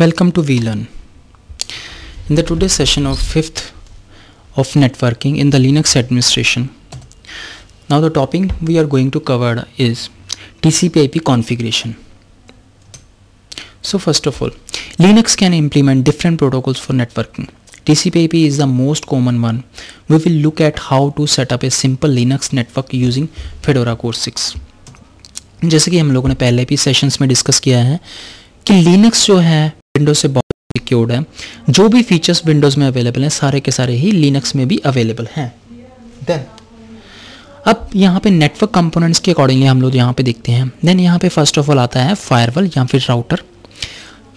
Welcome to VLearn. In the today's session of 5th of networking in the Linux administration. Now the topic we are going to cover is TCP/IP configuration. So first of all, Linux can implement different protocols for networking. TCP/IP is the most common one. We will look at how to set up a simple Linux network using Fedora Core 6. जैसे कि हम लोगों ने पहले भी sessions में discuss किया है कि लिनक्स जो है विंडोज से बहुत सिक्योर्ड है. जो भी फीचर्स विंडोज में अवेलेबल हैं सारे के सारे ही लिनक्स में भी अवेलेबल हैं. देन अब यहाँ पे नेटवर्क कंपोनेंट्स के अकॉर्डिंगली हम लोग यहाँ पे देखते हैं. देन यहाँ पे फर्स्ट ऑफ ऑल आता है फायरवॉल या फिर राउटर.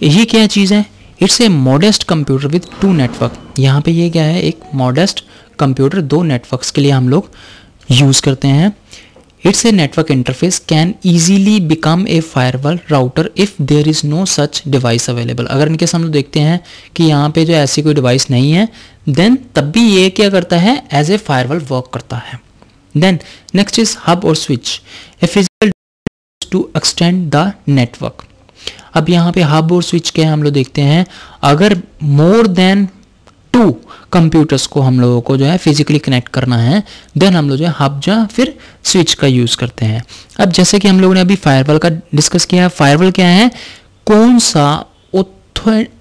ये क्या चीज़ है? It's a modest computer with 2 network. यहाँ पे ये क्या है? एक मॉडेस्ट कंप्यूटर 2 नेटवर्क्स के लिए हम लोग यूज़ करते हैं. It's a network interface can easily become a firewall router if there is no such device available. अगर इनके हम लोग देखते हैं कि यहाँ पे जो ऐसी कोई डिवाइस नहीं है, देन तब भी ये क्या करता है? एज ए फायरवॉल वर्क करता है. देन नेक्स्ट इज हब और switch, a physical to extend the network. अब यहाँ पे हब और स्विच क्या है हम लोग देखते हैं. अगर मोर देन 2 कंप्यूटर्स को हम लोगों को जो है फिजिकली कनेक्ट करना है, देन हम लोग जो है हब या फिर स्विच का यूज़ करते हैं. अब जैसे कि हम लोगों ने अभी फायरवॉल का डिस्कस किया है. फायरवॉल क्या है? कौन सा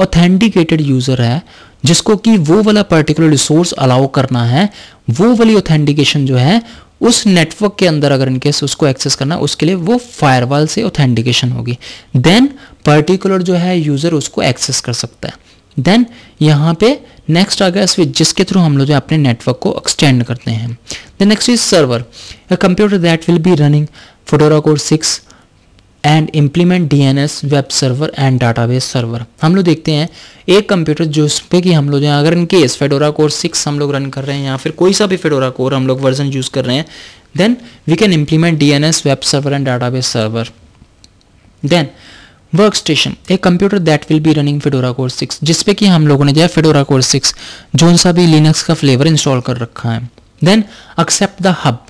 ऑथेंटिकेटेड यूज़र है जिसको कि वो वाला पर्टिकुलर रिसोर्स अलाउ करना है, वो वाली ऑथेंटिकेशन जो है उस नेटवर्क के अंदर अगर इनकेस उसको एक्सेस करना, उसके लिए वो फायरवॉल से ऑथेंटिकेशन होगी. देन पर्टिकुलर जो है यूज़र उसको एक्सेस कर सकता है. देन यहाँ पे नेक्स्ट आ गया स्विच, जिसके थ्रू हम लोग जो अपने नेटवर्क को एक्सटेंड करते हैं. Then next is server, a computer that will be running Fedora Core 6 and implement DNS web server and database server. हम लोग देखते हैं एक कंप्यूटर जो उस पर कि हम लोग अगर इन केस Fedora Core 6 हम लोग रन कर रहे हैं या फिर कोई सा भी Fedora Core हम लोग वर्जन यूज़ कर रहे हैं, then we can implement DNS web server and database server. Then workstation, एक computer that will be running Fedora Core 6, जिसपे कि हम लोगों ने जो है Fedora Core 6 जो सा भी लिनक्स का फ्लेवर इंस्टॉल कर रखा है. Then except the hub,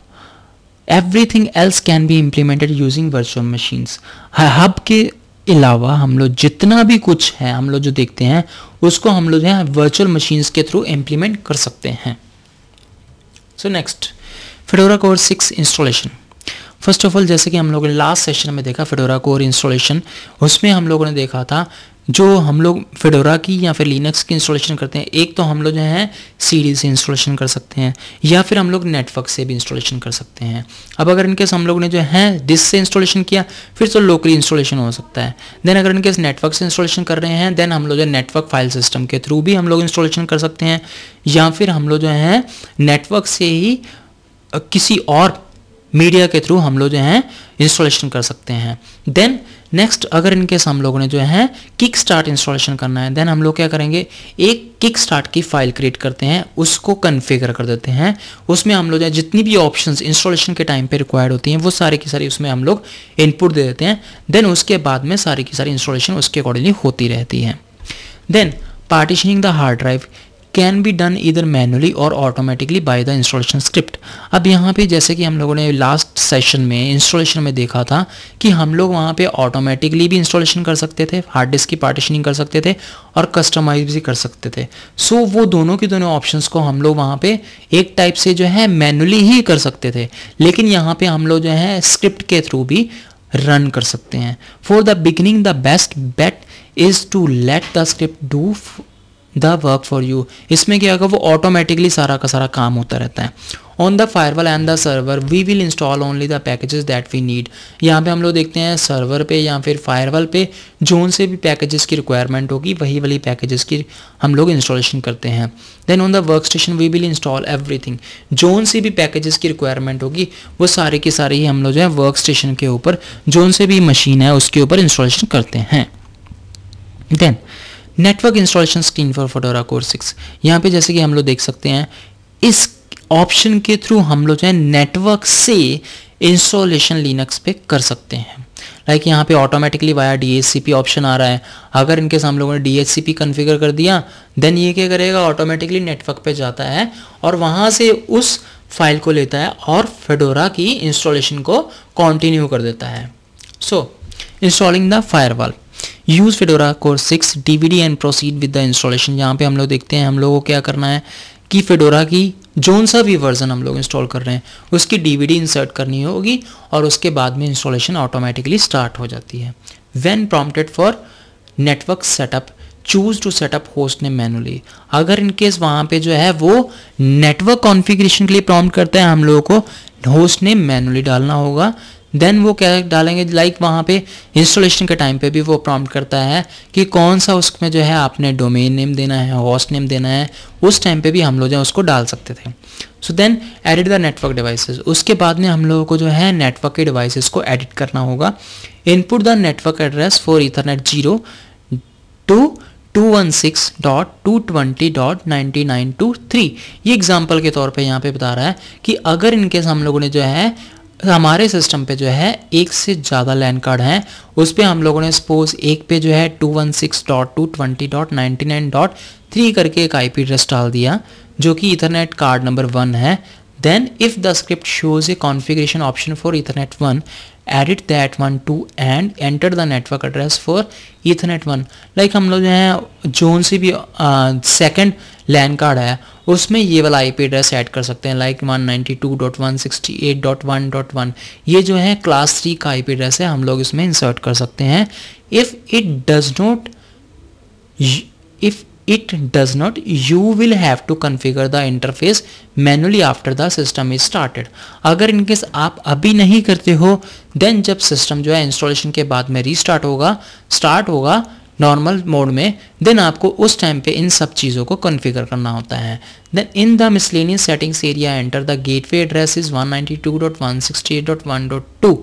everything else can be implemented using virtual machines. Hub के अलावा हम लोग जितना भी कुछ है हम लोग जो देखते हैं उसको हम लोग जो है वर्चुअल मशीन्स के थ्रू इम्प्लीमेंट कर सकते हैं. So next, Fedora Core 6 installation. First of all जैसे कि हम लोगों ने लास्ट सेशन में देखा Fedora Core इंस्टॉलेशन, उसमें हम लोगों ने देखा था जो हम लोग Fedora की या फिर लिनक्स की इंस्टॉलेशन करते हैं, एक तो हम लोग जो है CD से इंस्टॉलेशन कर सकते हैं या फिर हम लोग नेटवर्क से भी इंस्टॉलेशन कर सकते हैं. अब अगर इनकेस हम लोग ने जो है डिस्क से इंस्टॉलेशन किया फिर तो लोकली इंस्टॉलेशन हो सकता है. देन अगर इनकेस नेटवर्क से इंस्टॉलेशन कर रहे हैं, देन हम लोग जो नेटवर्क फाइल सिस्टम के थ्रू भी हम लोग इंस्टॉलेशन कर सकते हैं या फिर हम लोग जो है नेटवर्क से ही किसी और मीडिया के थ्रू हम लोग जो है इंस्टॉलेशन कर सकते हैं. देन नेक्स्ट, अगर इनकेस हम लोगों ने जो है किक स्टार्ट इंस्टॉलेशन करना है, देन हम लोग क्या करेंगे, एक किक स्टार्ट की फाइल क्रिएट करते हैं, उसको कन्फिगर कर देते हैं. उसमें हम लोग जो है जितनी भी ऑप्शंस इंस्टॉलेशन के टाइम पे रिक्वायर्ड होती हैं वो सारी की सारी उसमें हम लोग इनपुट दे देते हैं. देन उसके बाद में सारी की सारी इंस्टॉलेशन उसके अकॉर्डिंगली होती रहती है. Then partitioning the hard drive can be done इधर मैनुअली और automatically by the installation script. अब यहाँ पे जैसे कि हम लोगों ने लास्ट सेशन में इंस्टॉलेशन में देखा था कि हम लोग वहाँ पे ऑटोमेटिकली भी इंस्टॉलेशन कर सकते थे, हार्ड डिस्क की पार्टीशनिंग कर सकते थे और कस्टमाइज भी कर सकते थे. सो वो दोनों की दोनों ऑप्शंस को हम लोग वहाँ पे एक टाइप से जो है मैनुअली ही कर सकते थे, लेकिन यहाँ पे हम लोग जो है स्क्रिप्ट के थ्रू भी रन कर सकते हैं. For the beginning the best bet is to let the script do the work for you. इसमें क्या होगा, वो ऑटोमेटिकली सारा का सारा काम होता रहता है. On the firewall and the server we will install only the packages that we need. यहाँ पे हम लोग देखते हैं सर्वर पे या फिर फायरवॉल पे जोन से भी पैकेजेस की रिक्वायरमेंट होगी वही वाली पैकेजेस की हम लोग इंस्टॉलेशन करते हैं. Then on the work station we will install everything. Zone से भी पैकेजेस की रिक्वायरमेंट होगी वो सारे की सारी ही हम लोग जो है वर्क स्टेशन के ऊपर जोन से भी मशीन है उसके ऊपर इंस्टॉलेशन करते हैं. Then network installation screen for Fedora Core 6. यहाँ पे जैसे कि हम लोग देख सकते हैं इस ऑप्शन के थ्रू हम लोग जो है नेटवर्क से इंस्टॉलेशन लिनक्स पे कर सकते हैं. लाइक यहाँ पे ऑटोमेटिकली वाया DHCP ऑप्शन आ रहा है. अगर इनकेस हम लोगों ने DHCP कन्फिगर कर दिया, देन ये क्या करेगा, ऑटोमेटिकली नेटवर्क पे जाता है और वहाँ से उस फाइल को लेता है और Fedora की इंस्टॉलेशन को कंटिन्यू कर देता है. So installing the firewall, use Fedora core 6 DVD and proceed with the installation. यहाँ पे हम लोग देखते हैं हम लोगों को क्या करना है कि फेडोरा की जोन सा भी वर्जन हम लोग इंस्टॉल कर रहे हैं उसकी डीवीडी इंसर्ट करनी होगी और उसके बाद में इंस्टॉलेशन ऑटोमेटिकली स्टार्ट हो जाती है। When prompted for network setup choose to setup host name manually. अगर इनकेस वहाँ पे जो है वो नेटवर्क कॉन्फ़िगरेशन के लिए प्रॉम्प्ट करता है हम लोगों को होस्ट नेम मैनुअली डालना होगा। देन वो क्या डालेंगे लाइक वहाँ पे इंस्टॉलेशन के टाइम पे भी वो प्रॉम्प्ट करता है कि कौन सा उसमें जो है आपने डोमेन नेम देना है, होस्ट नेम देना है, उस टाइम पे भी हम लोग जो है उसको डाल सकते थे। So then edit the network devices. उसके बाद में हम लोगों को जो है नेटवर्क के डिवाइसेस को एडिट करना होगा। Input the network address for ethernet 0 to 216.220.9923। ये एग्जाम्पल के तौर पे यहाँ पे बता रहा है कि अगर इनकेस हम लोगों ने जो है हमारे सिस्टम पे जो है एक से ज़्यादा लैन कार्ड हैं उस पे हम लोगों ने सपोज एक पे जो है 216.220.99.3 करके एक आईपी एड्रेस डाल दिया जो कि ईथरनेट कार्ड नंबर 1 है। Then if the script shows a configuration option for ethernet 1 edit that one too and enter the network address for ethernet 1। Like हम लोग जो है जोन से भी सेकंड लैन कार्ड है उसमें ये वाला आईपी एड्रेस ऐड कर सकते हैं लाइक 192.168.1.1। ये जो है क्लास 3 का आईपी एड्रेस है हम लोग इसमें इंसर्ट कर सकते हैं। If it does not you will have to configure the interface manually after the system is started। अगर इनकेस आप अभी नहीं करते हो देन जब सिस्टम जो है इंस्टॉलेशन के बाद में रीस्टार्ट होगा नॉर्मल मोड में देन आपको उस टाइम पे इन सब चीज़ों को कॉन्फ़िगर करना होता है। Then in the miscellaneous settings area enter the gateway address is 192.168.1.2।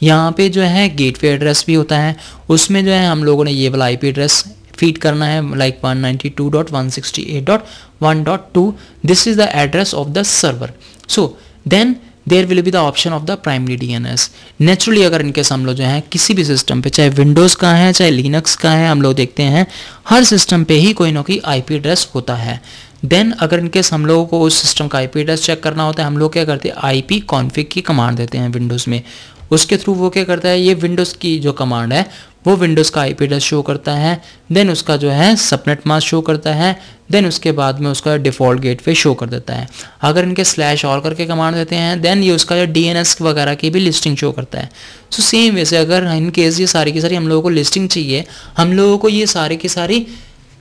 यहाँ पे जो है गेटवे एड्रेस भी होता है उसमें जो है हम लोगों ने ये वाला आईपी एड्रेस फीड करना है like 192.168.1.2। This is the address of the server. So then there will be the option of the primary DNS. Naturally अगर इनके हम लोग जो है किसी भी सिस्टम पे चाहे विंडोज़ का है चाहे लिनक्स का है हम लोग देखते हैं हर सिस्टम पे ही कोई ना कोई आईपी एड्रेस होता है। देन अगर इनके हम लोगों को उस सिस्टम का आईपी एड्रेस चेक करना होता है हम लोग क्या करते हैं आईपी कॉन्फिग की कमांड देते हैं विंडोज़ में। उसके थ्रू वो क्या करता है ये विंडोज़ की जो कमांड है वो विंडोज़ का आईपी एड्रेस शो करता है। देन उसका जो है सबनेट मास्क शो करता है। देन उसके बाद में उसका डिफ़ॉल्ट गेटवे शो कर देता है। अगर इनके स्लैश ऑल करके कमांड देते हैं देन ये उसका जो डीएनएस वगैरह की भी लिस्टिंग शो करता है। सो सेम वैसे अगर इन केस ये सारी की सारी हम लोगों को लिस्टिंग चाहिए हम लोगों को ये सारी की सारी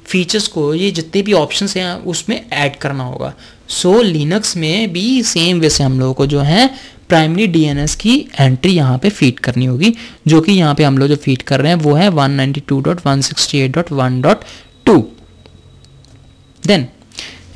फीचर्स को ये जितने भी ऑप्शंस हैं उसमें ऐड करना होगा। सो लिनक्स में भी सेम वैसे हम लोगों को जो है प्राइमरी डीएनएस की एंट्री यहाँ पे फीड करनी होगी जो कि यहाँ पे हम लोग जो फीड कर रहे हैं वो है 192.168.1.2। Then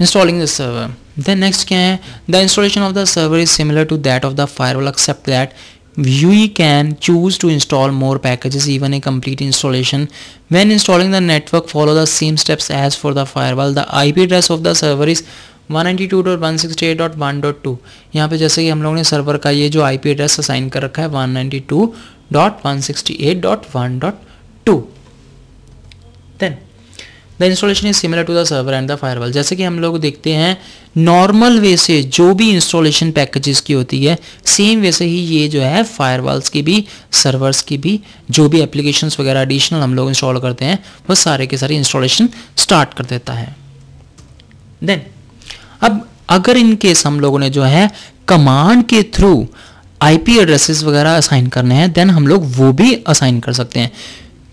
installing the server. Then next क्या है the installation of the server is similar to that of the firewall except that you can choose to install more packages even a complete installation. When installing the network follow the same steps as for the firewall. The IP address of the server is 192.168.1.2। यहाँ पे जैसे कि हम लोगों ने server का ये जो IP एड्रेस असाइन कर रखा है 192.168.1.2। Then the installation is similar to the server and the firewall. जैसे कि हम लोग देखते हैं नॉर्मल वे से जो भी इंस्टॉलेशन पैकेजेस की होती है सेम वैसे ही ये जो है फायरवॉल्स की भी सर्वर्स की भी जो भी एप्लीकेशंस वगैरह एडिशनल हम लोग इंस्टॉल करते हैं वो सारे के सारे इंस्टॉलेशन स्टार्ट कर देता है। देन अब अगर इन केस हम लोगों ने जो है कमांड के थ्रू आईपी एड्रेसेस वगैरह असाइन करने हैं देन हम लोग वो भी असाइन कर सकते हैं।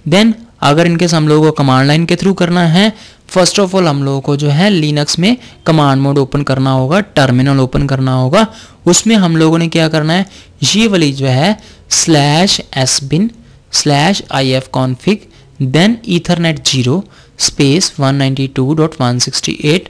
देन अगर इनके हम लोगों को कमांड लाइन के थ्रू करना है फर्स्ट ऑफ ऑल हम लोगों को जो है लिनक्स में कमांड मोड ओपन करना होगा टर्मिनल ओपन करना होगा। उसमें हम लोगों ने क्या करना है ये वाली जो है /sbin/ifconfig देन ईथरनेट 0 स्पेस 192.168.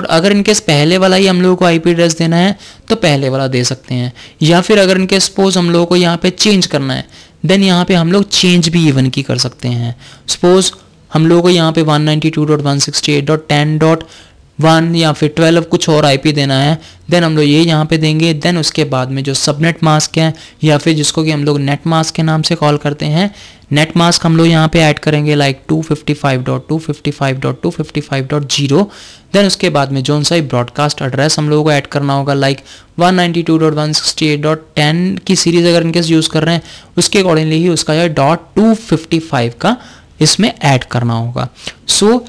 अगर इनके पहले वाला ही हम लोगों को आईपी एड्रेस देना है तो पहले वाला दे सकते हैं या फिर अगर इनके सपोज हम लोगों को यहाँ पे चेंज करना है देन यहाँ पे हम लोग चेंज भी इवन की कर सकते हैं। सपोज हम लोगों को यहाँ पे 192.168.10.1 या फिर 12 कुछ और आईपी देना है देन हम लोग ये यहाँ पे देंगे। देन उसके बाद में जो सबनेट मास्क है या फिर जिसको कि हम लोग नेट मास्क के नाम से कॉल करते हैं नेट मास्क हम लोग यहाँ पे ऐड करेंगे लाइक 255.255.255.0। देन उसके बाद में जोन सा ब्रॉडकास्ट एड्रेस हम लोगों को ऐड करना होगा लाइक 192.168.10 की सीरीज अगर इनकेस यूज़ कर रहे हैं उसके अकॉर्डिंगली ही उसका जो .255 का इसमें ऐड करना होगा। सो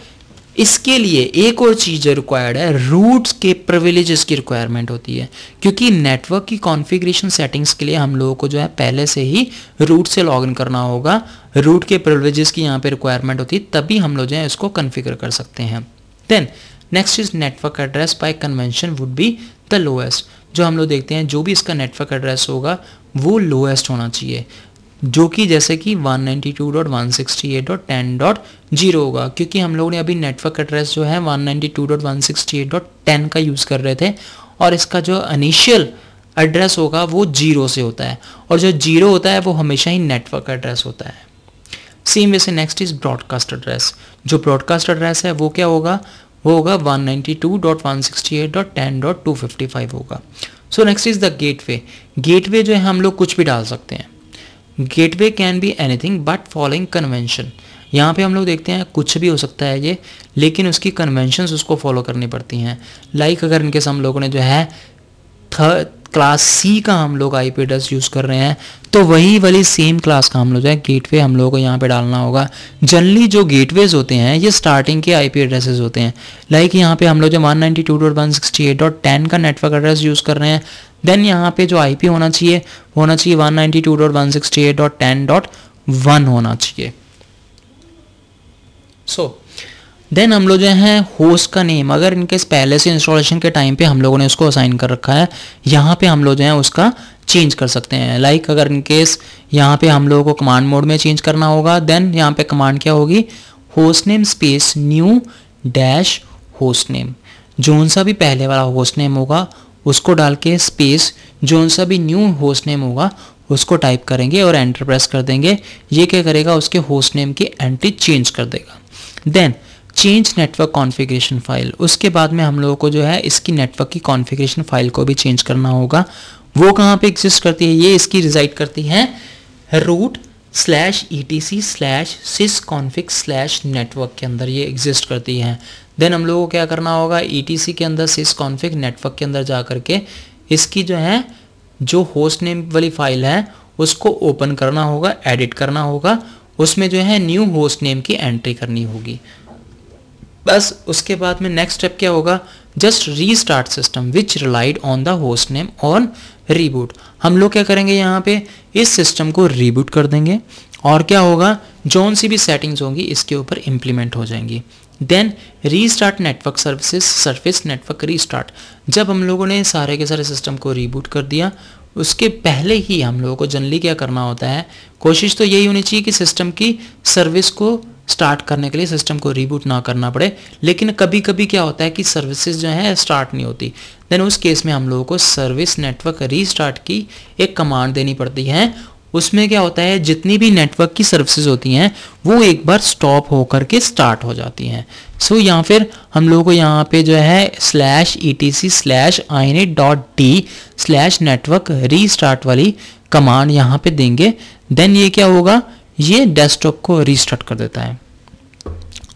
इसके लिए एक और चीज़ रिक्वायर्ड है, रूट्स के प्रिविलेजेस की रिक्वायरमेंट होती है, क्योंकि नेटवर्क की कॉन्फ़िगरेशन सेटिंग्स के लिए हम लोगों को जो है पहले से ही रूट से लॉगिन करना होगा। रूट के प्रिविलेजेस की यहाँ पे रिक्वायरमेंट होती है, तभी हम लोग जो है इसको कॉन्फ़िगर कर सकते हैं। Then next is network address by convention would be the lowest. जो हम लोग देखते हैं जो भी इसका नेटवर्क एड्रेस होगा वो लोएस्ट होना चाहिए, जो कि जैसे कि 192.168.10.0 होगा, क्योंकि हम लोगों ने अभी नेटवर्क एड्रेस जो है 192.168.10 का यूज़ कर रहे थे, और इसका जो इनिशियल एड्रेस होगा वो 0 से होता है, और जो 0 होता है वो हमेशा ही नेटवर्क एड्रेस होता है। सेम वैसे नेक्स्ट इज ब्रॉडकास्ट एड्रेस। जो ब्रॉडकास्ट एड्रेस है वो क्या होगा, वो होगा 192.168.10.255 होगा। So next is the gateway. Gateway जो है हम लोग कुछ भी डाल सकते हैं। Gateway can be anything but following convention. यहाँ पे हम लोग देखते हैं कुछ भी हो सकता है ये, लेकिन उसकी कन्वेंशंस उसको फॉलो करनी पड़ती हैं। लाइक अगर इनकेस हम लोगों ने जो है क्लास सी का हम लोग आईपी एड्रेस यूज़ कर रहे हैं, तो वही वाली सेम क्लास का हम लोग जो है गेटवे हम लोगों को यहाँ पे डालना होगा। जनरली जो गेटवेज होते हैं ये स्टार्टिंग के आईपी एड्रेसेस होते हैं। लाइक यहाँ पे हम लोग जो 192.168.10 का नेटवर्क एड्रेस यूज़ कर रहे हैं, देन यहाँ पे जो आईपी होना चाहिए 192.168.10.1 होना चाहिए। सो देन हम लोग जो है होस्ट का नेम, अगर इनकेस पहले से इंस्टॉलेशन के टाइम पे हम लोगों ने उसको असाइन कर रखा है, यहाँ पे हम लोग जो है उसका चेंज कर सकते हैं। लाइक अगर इनकेस यहाँ पे हम लोगों को कमांड मोड में चेंज करना होगा, देन यहाँ पे कमांड क्या होगी, host name space new dash host name. Zone सा भी पहले वाला होस्ट नेम होगा उसको डाल के स्पेस जोन सा भी न्यू होस्ट नेम होगा उसको टाइप करेंगे और एंटर प्रेस कर देंगे। ये क्या करेगा, उसके होस्ट नेम की एंट्री चेंज कर देगा। Then change network configuration file. उसके बाद में हम लोगों को जो है इसकी नेटवर्क की कॉन्फ़िगरेशन फाइल को भी चेंज करना होगा। वो कहाँ पे एग्जिस्ट करती है, ये इसकी रिजाइड करती है root/etc/sysconfig/network के अंदर ये एग्जिस्ट करती है। देन हम लोगों को क्या करना होगा, etc के अंदर sysconfig network के अंदर जा करके इसकी जो है जो होस्ट नेम वाली फाइल है उसको ओपन करना होगा, एडिट करना होगा, उसमें जो है न्यू होस्ट नेम की एंट्री करनी होगी। बस उसके बाद में नेक्स्ट स्टेप क्या होगा, just restart system which relied on the host name on reboot. हम लोग क्या करेंगे, यहाँ पे इस सिस्टम को रीबूट कर देंगे और क्या होगा, जोन सी भी सेटिंग्स होंगी इसके ऊपर इंप्लीमेंट हो जाएंगी। Then restart network services service network restart. जब हम लोगों ने सारे के सारे सिस्टम को रीबूट कर दिया, उसके पहले ही हम लोगों को जनरली क्या करना होता है, कोशिश तो यही होनी चाहिए कि सिस्टम की सर्विस को स्टार्ट करने के लिए सिस्टम को रीबूट ना करना पड़े, लेकिन कभी कभी क्या होता है कि सर्विसेज जो है स्टार्ट नहीं होती। देन उस केस में हम लोगों को सर्विस नेटवर्क रीस्टार्ट की एक कमांड देनी पड़ती है। उसमें क्या होता है, जितनी भी नेटवर्क की सर्विसेज होती हैं वो एक बार स्टॉप होकर के स्टार्ट हो जाती हैं। सो यहाँ फिर हम लोगों को यहाँ पे जो है /etc/inet.d/network रीस्टार्ट वाली कमांड यहाँ पे देंगे। देन ये क्या होगा, ये डेस्कटॉप को रीस्टार्ट कर देता है।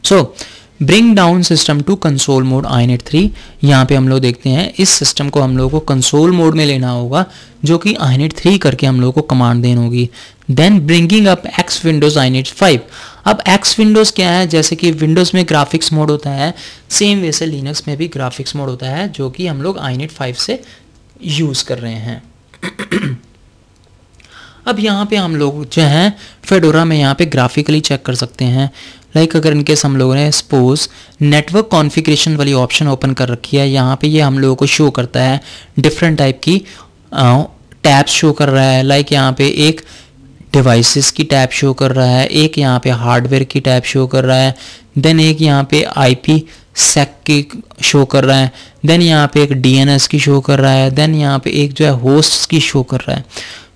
So bring down system to console mode inet3। यहाँ पे हम लोग देखते हैं इस सिस्टम को हम लोगों को कंसोल मोड में लेना होगा, जो कि inet3 करके हम लोगों को कमांड देनी होगी। Then bringing up X windows inet5। अब एक्स विंडोज क्या है, जैसे कि विंडोज में ग्राफिक्स मोड होता है, सेम वैसे लिनक्स में भी ग्राफिक्स मोड होता है, जो कि हम लोग inet5 से यूज़ कर रहे हैं। अब यहाँ पे हम लोग जो हैं फेडोरा में यहाँ पे ग्राफिकली चेक कर सकते हैं। लाइक अगर इनकेस हम लोगों ने सपोज नेटवर्क कॉन्फ़िगरेशन वाली ऑप्शन ओपन कर रखी है, यहाँ पे ये हम लोगों को शो करता है डिफरेंट टाइप की टैब्स शो कर रहा है। लाइक यहाँ पे एक डिवाइसेस की टैब शो कर रहा है, एक यहाँ पे हार्डवेयर की टैब शो कर रहा है, देन एक यहाँ पे आईपी सेक की शो कर रहा है, देन यहाँ पे एक डीएनएस की शो कर रहा है, देन यहाँ पे एक जो है होस्ट की शो कर रहा है।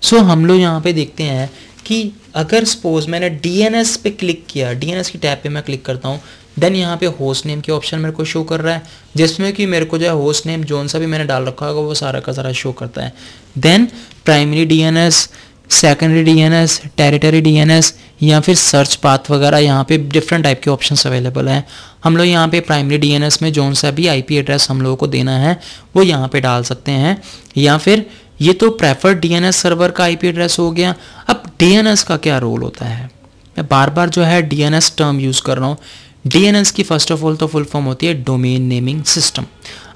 सो हम लोग यहाँ पे देखते हैं कि अगर सपोज मैंने डीएनएस पे क्लिक किया, डीएनएस की टैब पे मैं क्लिक करता हूँ, देन यहाँ पे होस्ट नेम के ऑप्शन मेरे को शो कर रहा है, जिसमें कि मेरे को जो है होस्ट नेम जोन सा भी मैंने डाल रखा होगा वो सारा का सारा शो करता है। Then primary DNS, secondary DNS, territory DNS या फिर सर्च पाथ वगैरह, यहाँ पे डिफरेंट टाइप के ऑप्शंस अवेलेबल हैं। हम लोग यहाँ पे प्राइमरी डीएनएस में जोन सा भी आईपी एड्रेस हम लोगों को देना है वो यहाँ पे डाल सकते हैं, या फिर ये तो प्रेफर्ड डीएनएस सर्वर का आईपी एड्रेस हो गया। अब डीएनएस का क्या रोल होता है, मैं बार बार जो है DNS टर्म यूज़ कर रहा हूँ। DNS की फर्स्ट ऑफ ऑल तो फुल फॉर्म होती है डोमेन नेमिंग सिस्टम।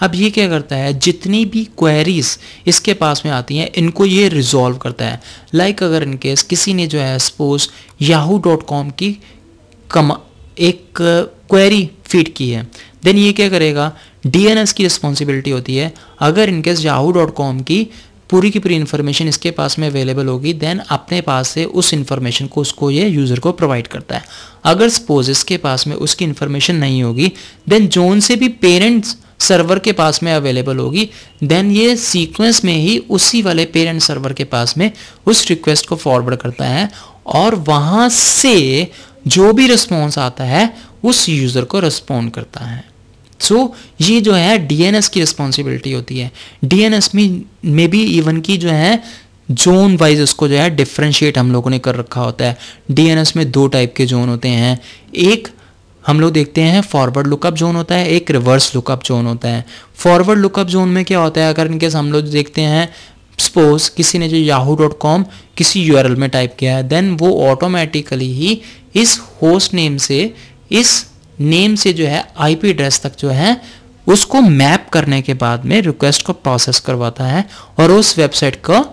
अब ये क्या करता है, जितनी भी क्वेरीज इसके पास में आती हैं इनको ये रिजॉल्व करता है। लाइक अगर इनकेस किसी ने जो है सपोज yahoo.com की एक क्वेरी फीड की है, देन ये क्या करेगा, DNS की रिस्पॉन्सिबिलिटी होती है। अगर इनकेस yahoo.com की पूरी इन्फॉर्मेशन इसके पास में अवेलेबल होगी, देन अपने पास से उस इन्फॉर्मेशन को उसको ये यूज़र को प्रोवाइड करता है। अगर सपोज इसके पास में उसकी इन्फॉर्मेशन नहीं होगी, देन जोन से भी पेरेंट्स सर्वर के पास में अवेलेबल होगी, देन ये सीक्वेंस में ही उसी वाले पेरेंट सर्वर के पास में उस रिक्वेस्ट को फॉरवर्ड करता है और वहाँ से जो भी रिस्पॉन्स आता है उस यूज़र को रिस्पॉन्ड करता है। सो ये जो है DNS की रिस्पॉन्सिबिलिटी होती है। DNS में भी इवन की जो है जोन वाइज उसको जो है डिफ्रेंशिएट हम लोगों ने कर रखा होता है। DNS में दो टाइप के जोन होते हैं, एक हम लोग देखते हैं फॉरवर्ड लुकअप जोन होता है, एक रिवर्स लुकअप जोन होता है। फॉरवर्ड लुकअप जोन में क्या होता है, अगर इनकेस हम लोग देखते हैं सपोज किसी ने जो yahoo.com किसी URL में टाइप किया है, देन वो ऑटोमेटिकली ही इस होस्ट नेम से, इस नेम से जो है IP एड्रेस तक जो है उसको मैप करने के बाद में रिक्वेस्ट को प्रोसेस करवाता है और उस वेबसाइट का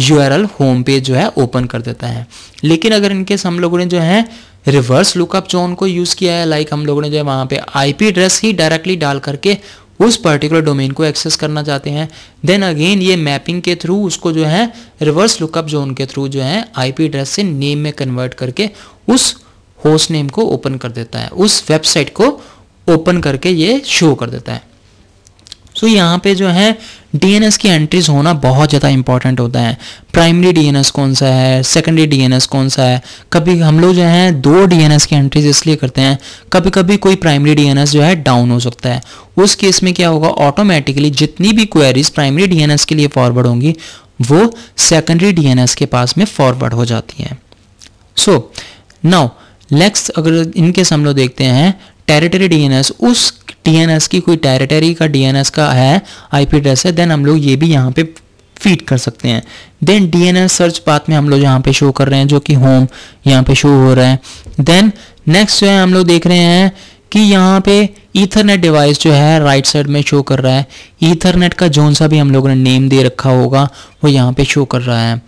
URL होम पेज जो है ओपन कर देता है। लेकिन अगर इनकेस हम लोगों ने जो है रिवर्स लुकअप जोन को यूज़ किया है, लाइक हम लोगों ने जो है वहाँ पे IP एड्रेस ही डायरेक्टली डाल करके उस पर्टिकुलर डोमेन को एक्सेस करना चाहते हैं, देन अगेन ये मैपिंग के थ्रू उसको जो है रिवर्स लुकअप जोन के थ्रू जो है IP एड्रेस से नेम में कन्वर्ट करके उस होस्ट नेम को ओपन कर देता है, उस वेबसाइट को ओपन करके ये शो कर देता है। सो यहाँ पे जो है DNS की एंट्रीज होना बहुत ज़्यादा इंपॉर्टेंट होता है। प्राइमरी DNS कौन सा है, सेकेंडरी DNS कौन सा है। कभी हम लोग जो है दो DNS की एंट्रीज इसलिए करते हैं, कभी कभी कोई प्राइमरी DNS जो है डाउन हो सकता है। उस केस में क्या होगा, ऑटोमेटिकली जितनी भी क्वेरीज प्राइमरी DNS के लिए फॉरवर्ड होंगी वो सेकेंडरी DNS के पास में फॉरवर्ड हो जाती हैं। सो नाउ नेक्स्ट अगर इनकेस हम लोग देखते हैं टेरिटरी DNS, उस DNS की कोई टेरिटरी का DNS का है IP एड्रेस है, देन हम लोग ये भी यहाँ पे फीड कर सकते हैं। देन DNS सर्च पाथ में हम लोग यहाँ पे शो कर रहे हैं जो कि होम यहाँ पे शो हो रहा है। देन नेक्स्ट जो है हम लोग देख रहे हैं कि यहाँ पे ईथरनेट डिवाइस जो है राइट साइड में शो कर रहा है। ईथरनेट का जोन सा भी हम लोगों ने नेम दे रखा होगा वो यहाँ पे शो कर रहा है।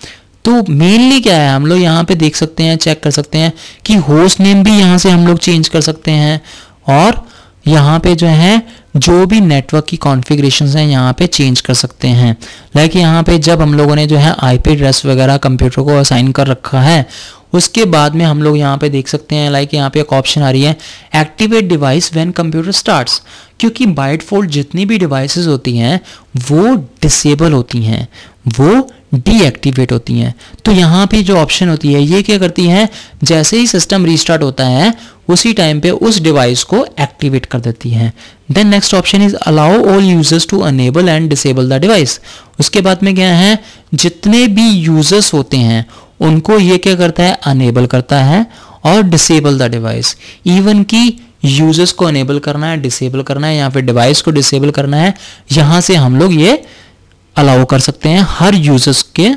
तो मेनली क्या है, हम लोग यहाँ पे देख सकते हैं, चेक कर सकते हैं कि होस्ट नेम भी यहाँ से हम लोग चेंज कर सकते हैं और यहाँ पे जो है जो भी नेटवर्क की कॉन्फ़िगरेशंस हैं यहाँ पे चेंज कर सकते हैं। लाइक यहाँ पे जब हम लोगों ने जो है IP एड्रेस वगैरह कंप्यूटर को असाइन कर रखा है, उसके बाद में हम लोग यहाँ पे देख सकते हैं लाइक यहाँ पे एक ऑप्शन आ रही है activate device when computer starts, क्योंकि बाय डिफॉल्ट जितनी भी डिवाइसेस होती हैं वो डिसेबल होती हैं, वो डीएक्टिवेट होती हैं। तो यहाँ पे जो ऑप्शन होती है ये क्या करती है, जैसे ही सिस्टम रीस्टार्ट होता है उसी टाइम पे उस डिवाइस को एक्टिवेट कर देती है। Then next option is allow all users to enable and disable the device. उसके बाद में क्या है, जितने भी यूजर्स होते हैं उनको ये क्या करता है, अनेबल करता है और डिसेबल द डिवाइस। इवन की यूजर्स को अनेबल करना है, डिसेबल करना है या फिर डिवाइस को डिसेबल करना है, यहाँ से हम लोग ये अलाउ कर सकते हैं हर यूजर्स के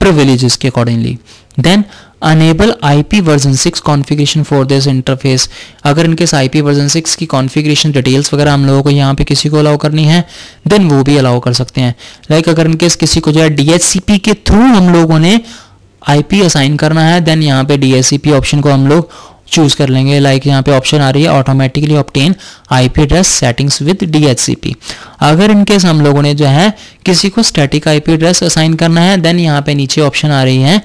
प्रिविलेजेस के accordingly. Then enable IP version 6 configuration for this interface. अगर इनके IP वर्जन 6 की कॉन्फ़िगरेशन डिटेल्स वगैरह हम लोगों को यहाँ पे किसी को अलाउ करनी है, देन वो भी अलाउ कर सकते हैं। लाइक अगर इनके किसी को जो है DHCP के थ्रू हम लोगों ने IP असाइन करना है, देन यहाँ पे DHCP ऑप्शन को हम लोग चूज कर लेंगे। लाइक यहाँ पे ऑप्शन आ रही है automatically obtain IP address settings with DHCP। अगर इनकेस हम लोगों ने जो है किसी को स्टैटिक IP एड्रेस असाइन करना है, देन यहाँ पे नीचे ऑप्शन आ रही है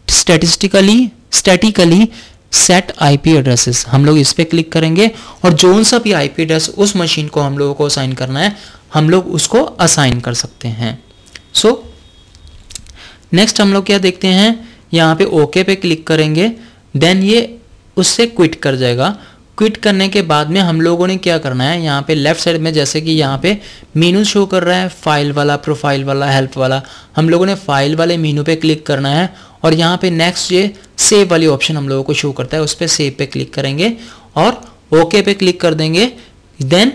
स्टैटिकली सेट IP एड्रेसेस। हम लोग इस पे क्लिक करेंगे और जो सा भी IP एड्रेस उस मशीन को हम लोगों को असाइन करना है हम लोग उसको असाइन कर सकते हैं। सो नेक्स्ट हम लोग क्या देखते हैं, यहाँ पे ओके पे क्लिक करेंगे, देन ये उससे क्विट कर जाएगा। क्विट करने के बाद में हम लोगों ने क्या करना है, यहाँ पे लेफ्ट साइड में जैसे कि यहाँ पे मेनू शो कर रहा है, फाइल वाला, प्रोफाइल वाला, हेल्प वाला, हम लोगों ने फाइल वाले मेनू पे क्लिक करना है और यहाँ पे नेक्स्ट ये सेव वाली ऑप्शन हम लोगों को शो करता है, उस पर सेव पे क्लिक करेंगे और ओके पे क्लिक कर देंगे। देन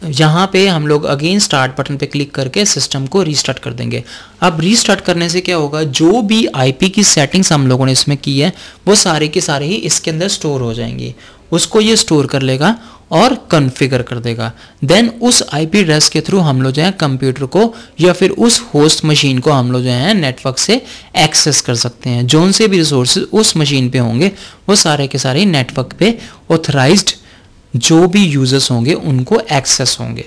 यहाँ पे हम लोग अगेन स्टार्ट बटन पे क्लिक करके सिस्टम को रीस्टार्ट कर देंगे। अब रीस्टार्ट करने से क्या होगा, जो भी आईपी की सेटिंग्स हम लोगों ने इसमें की है वो सारे के सारे ही इसके अंदर स्टोर हो जाएंगी। उसको ये स्टोर कर लेगा और कॉन्फ़िगर कर देगा। देन उस आईपी एड्रेस के थ्रू हम लोग जो है कंप्यूटर को या फिर उस होस्ट मशीन को हम लोग जो है नेटवर्क से एक्सेस कर सकते हैं। जोन से भी रिसोर्सेज उस मशीन पे होंगे वो सारे के सारे नेटवर्क पे ऑथराइज्ड जो भी यूजर्स होंगे उनको एक्सेस होंगे।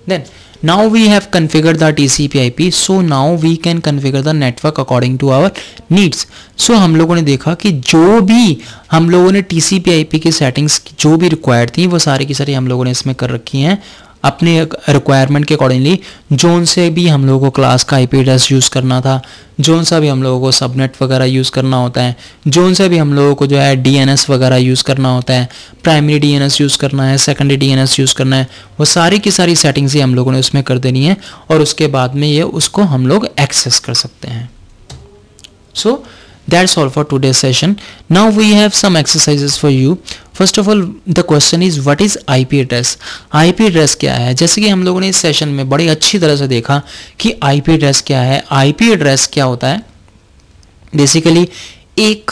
Then now we have configured the TCP/IP, so now we can configure the network according to our needs. So हम लोगों ने देखा कि जो भी हम लोगों ने TCP/IP की सेटिंग्स जो भी रिक्वायर्ड थी वो सारी की सारी हम लोगों ने इसमें कर रखी हैं अपने रिक्वायरमेंट के अकॉर्डिंगली। जोन से भी हम लोगों को क्लास का IP एड्रेस यूज़ करना था, जोन सा भी हम लोगों को सबनेट वगैरह यूज़ करना होता है, जोन से भी हम लोगों को जो है DNS वगैरह यूज़ करना होता है, प्राइमरी DNS यूज़ करना है, सेकेंडरी DNS यूज़ करना है, वो सारी की सारी सेटिंग्स ही हम लोगों ने उसमें कर देनी है और उसके बाद में ये उसको हम लोग एक्सेस कर सकते हैं। So that's all for today's session. Now we have some exercises for you. First of all, the question is what is IP address? IP address क्या है? जैसे कि हम लोगों ने इस सेशन में बड़ी अच्छी तरह से देखा कि IP address क्या है। IP address क्या होता है? बेसिकली एक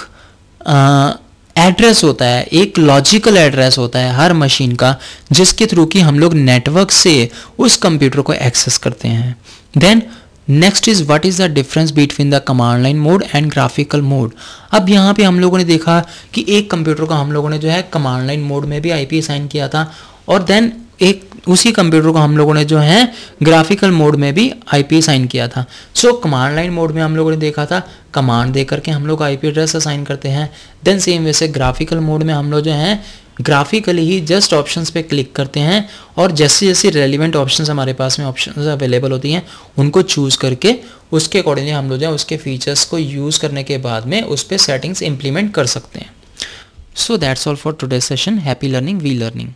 एड्रेस होता है, एक लॉजिकल एड्रेस होता है हर मशीन का जिसके थ्रू कि हम लोग नेटवर्क से उस कंप्यूटर को एक्सेस करते हैं। Then next is what is the difference between the command line mode and graphical mode. अब यहाँ पे हम लोगों ने देखा कि एक कंप्यूटर को हम लोगों ने जो है कमांड लाइन मोड में भी आईपी असाइन किया था और देन एक उसी कंप्यूटर को हम लोगों ने जो है ग्राफिकल मोड में भी आईपी असाइन किया था। सो कमांड लाइन मोड में हम लोगों ने देखा था कमांड दे करके हम लोग आईपी एड्रेस असाइन करते हैं। देन सेम वैसे ग्राफिकल मोड में हम लोग जो है ग्राफिकली ही जस्ट ऑप्शंस पे क्लिक करते हैं और जैसे जैसे रेलिवेंट ऑप्शंस हमारे पास में ऑप्शंस अवेलेबल होती हैं उनको चूज़ करके उसके अकॉर्डिंगली हम लोग जो है उसके फीचर्स को यूज़ करने के बाद में उस पर सेटिंग्स इंप्लीमेंट कर सकते हैं। So that's all for today session. Happy learning, we learning.